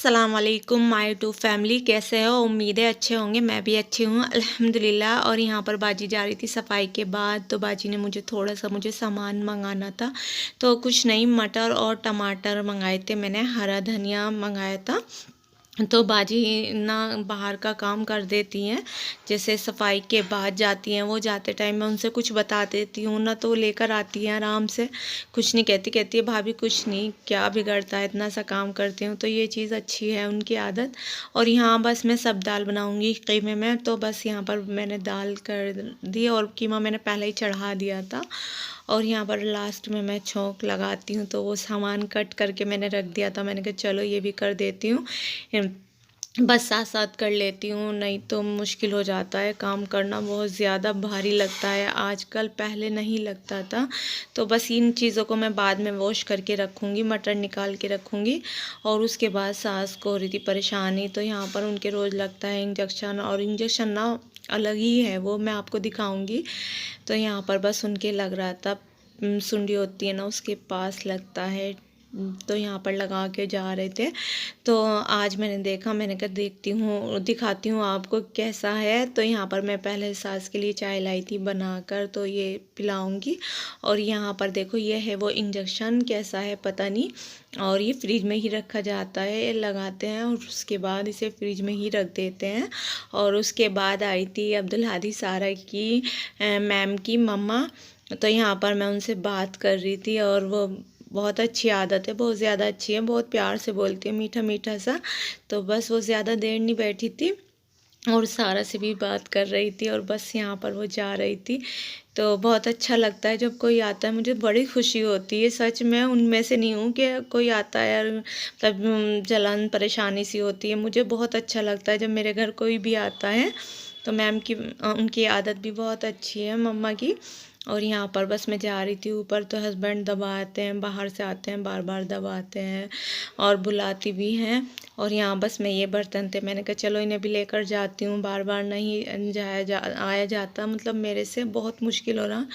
अस्सलाम वालेकुम my to family. कैसे हो? उम्मीद है अच्छे होंगे। मैं भी अच्छी हूँ अल्हम्दुलिल्लाह। और यहाँ पर बाजी जा रही थी सफाई के बाद, तो बाजी ने मुझे सामान मंगाना था। तो कुछ नहीं, मटर और टमाटर मंगाए थे मैंने, हरा धनिया मंगाया था। तो बाजी ना बाहर का काम कर देती हैं, जैसे सफाई के बाद जाती हैं वो, जाते टाइम मैं उनसे कुछ बता देती हूँ ना, तो लेकर आती हैं आराम से, कुछ नहीं कहती। कहती है भाभी कुछ नहीं, क्या बिगड़ता है, इतना सा काम करती हूँ। तो ये चीज़ अच्छी है उनकी आदत। और यहाँ बस मैं सब दाल बनाऊँगी कीमे में, तो बस यहाँ पर मैंने दाल कर दी और कीमा मैंने पहले ही चढ़ा दिया था। और यहाँ पर लास्ट में मैं छौंक लगाती हूँ, तो वो सामान कट करके मैंने रख दिया था। मैंने कहा चलो ये भी कर देती हूँ, बस साथ साथ कर लेती हूँ, नहीं तो मुश्किल हो जाता है काम करना, बहुत ज़्यादा भारी लगता है आजकल, पहले नहीं लगता था। तो बस इन चीज़ों को मैं बाद में वॉश करके रखूँगी, मटर निकाल के रखूँगी। और उसके बाद सास को हो रही थी परेशानी, तो यहाँ पर उनके रोज़ लगता है इंजेक्शन, और इंजेक्शन ना अलग ही है, वो मैं आपको दिखाऊँगी। तो यहाँ पर बस उनके लग रहा था, सुंडी होती है ना उसके पास लगता है, तो यहाँ पर लगा के जा रहे थे। तो आज मैंने देखा, मैंने कहा देखती हूँ, दिखाती हूँ आपको कैसा है। तो यहाँ पर मैं पहले सास के लिए चाय लाई थी बनाकर, तो ये पिलाऊंगी। और यहाँ पर देखो ये है वो इंजेक्शन, कैसा है पता नहीं। और ये फ्रिज में ही रखा जाता है, लगाते हैं और उसके बाद इसे फ्रिज में ही रख देते हैं। और उसके बाद आई थी अब्दुल हादी सारा की मैम की मम्मा, तो यहाँ पर मैं उनसे बात कर रही थी। और वो बहुत अच्छी आदत है, बहुत ज़्यादा अच्छी है, बहुत प्यार से बोलती है, मीठा मीठा सा। तो बस वो ज़्यादा देर नहीं बैठी थी, और सारा से भी बात कर रही थी, और बस यहाँ पर वो जा रही थी। तो बहुत अच्छा लगता है जब कोई आता है, मुझे बड़ी खुशी होती है सच में। उनमें से नहीं हूँ कि कोई आता है और तब जलन परेशानी सी होती है, मुझे बहुत अच्छा लगता है जब मेरे घर कोई भी आता है। तो मैम की उनकी आदत भी बहुत अच्छी है मम्मा की। और यहाँ पर बस मैं जा रही थी ऊपर, तो हस्बैंड दबाते हैं, बाहर से आते हैं बार बार दबाते हैं, और बुलाती भी हैं। और यहाँ बस मैं ये बर्तन थे, मैंने कहा चलो इन्हें भी लेकर जाती हूँ, बार बार नहीं आया जाता, मतलब मेरे से बहुत मुश्किल हो रहा।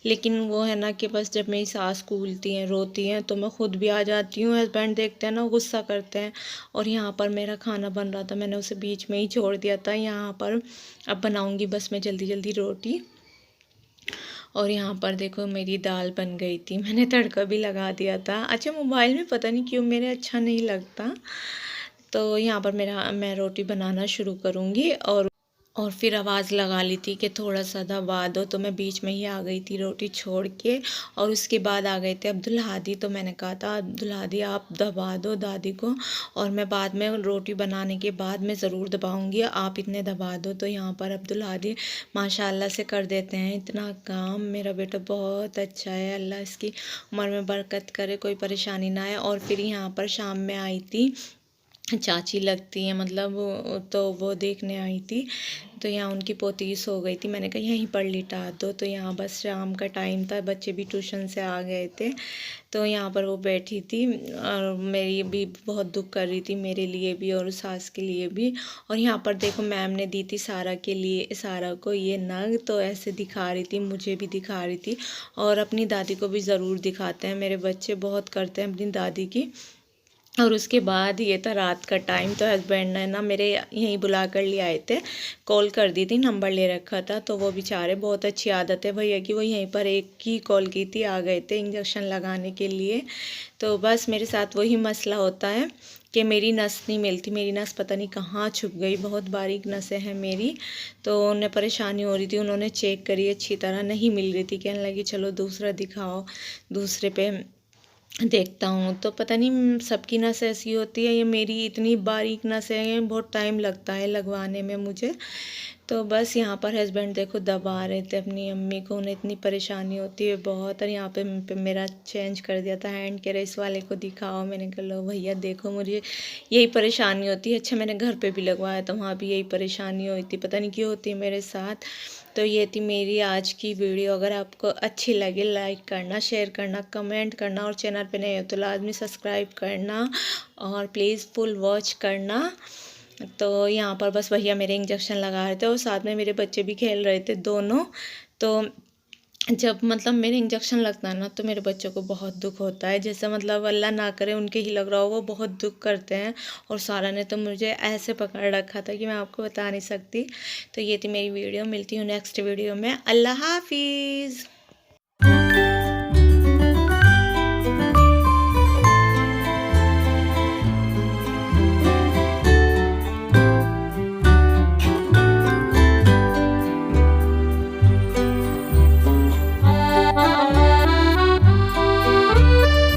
लेकिन वो है ना कि बस जब मेरी सास कूलती हैं रोती हैं, तो मैं खुद भी आ जाती हूँ, हस्बैंड देखते हैं ना गुस्सा करते हैं। और यहाँ पर मेरा खाना बन रहा था, मैंने उसे बीच में ही छोड़ दिया था। यहाँ पर अब बनाऊँगी बस मैं जल्दी जल्दी रोटी। और यहाँ पर देखो मेरी दाल बन गई थी, मैंने तड़का भी लगा दिया था। अच्छा, मोबाइल में पता नहीं क्यों मेरे अच्छा नहीं लगता। तो यहाँ पर मैं रोटी बनाना शुरू करूँगी। और फिर आवाज़ लगा ली थी कि थोड़ा सा दबा दो, तो मैं बीच में ही आ गई थी रोटी छोड़ के। और उसके बाद आ गए थे अब्दुल हादी, तो मैंने कहा था अब्दुल हादी आप दबा दो दादी को, और मैं बाद में रोटी बनाने के बाद मैं ज़रूर दबाऊंगी, आप इतने दबा दो। तो यहाँ पर अब्दुल हादी माशाल्लाह से कर देते हैं इतना काम। मेरा बेटा बहुत अच्छा है, अल्लाह इसकी उम्र में बरकत करे, कोई परेशानी ना आए। और फिर यहाँ पर शाम में आई थी चाची लगती हैं, मतलब तो वो देखने आई थी। तो यहाँ उनकी पोती सो गई थी, मैंने कहा यहीं पर लिटा दो। तो यहाँ बस शाम का टाइम था, बच्चे भी ट्यूशन से आ गए थे, तो यहाँ पर वो बैठी थी, और मेरी भी बहुत दुख कर रही थी, मेरे लिए भी और सास के लिए भी। और यहाँ पर देखो मैम ने दी थी सारा के लिए, सारा को ये नग, तो ऐसे दिखा रही थी, मुझे भी दिखा रही थी। और अपनी दादी को भी ज़रूर दिखाते हैं, मेरे बच्चे बहुत करते हैं अपनी दादी की। और उसके बाद ये था रात का टाइम, तो हस्बैंड ने ना मेरे यहीं बुला कर ले आए थे, कॉल कर दी थी, नंबर ले रखा था। तो वो बेचारे, बहुत अच्छी आदत है भैया की, वो यहीं पर एक ही कॉल की थी, आ गए थे इंजेक्शन लगाने के लिए। तो बस मेरे साथ वही मसला होता है कि मेरी नस नहीं मिलती, मेरी नस पता नहीं कहाँ छुप गई, बहुत बारीक नसें हैं मेरी। तो उन्हें परेशानी हो रही थी, उन्होंने चेक करी, अच्छी तरह नहीं मिल रही थी, कहने लगी चलो दूसरा दिखाओ, दूसरे पे देखता हूँ। तो पता नहीं सबकी नस ऐसी होती है, ये मेरी इतनी बारीक नस है, बहुत टाइम लगता है लगवाने में मुझे। तो बस यहाँ पर हस्बैंड देखो दबा रहे थे अपनी अम्मी को, उन्हें इतनी परेशानी होती है बहुत। और यहाँ पे मेरा चेंज कर दिया था हैंड, कह रहे इस वाले को दिखाओ, मैंने कहा लो भैया देखो मुझे यही परेशानी होती है। अच्छा, मैंने घर पे भी लगवाया था, वहाँ भी यही परेशानी हुई थी, पता नहीं क्यों होती है मेरे साथ। तो ये थी मेरी आज की वीडियो, अगर आपको अच्छी लगे लाइक करना, शेयर करना, कमेंट करना, और चैनल पे नए हो तो लाजमी सब्सक्राइब करना, और प्लीज़ फुल वॉच करना। तो यहाँ पर बस भैया मेरे इंजेक्शन लगा रहे थे, और साथ में मेरे बच्चे भी खेल रहे थे दोनों। तो जब मतलब मेरे इंजेक्शन लगता है ना तो मेरे बच्चों को बहुत दुख होता है, जैसे मतलब अल्लाह ना करे उनके ही लग रहा हो, वो बहुत दुख करते हैं। और सारा ने तो मुझे ऐसे पकड़ रखा था कि मैं आपको बता नहीं सकती। तो ये थी मेरी वीडियो, मिलती हूँ नेक्स्ट वीडियो में। अल्लाह हाफिज़।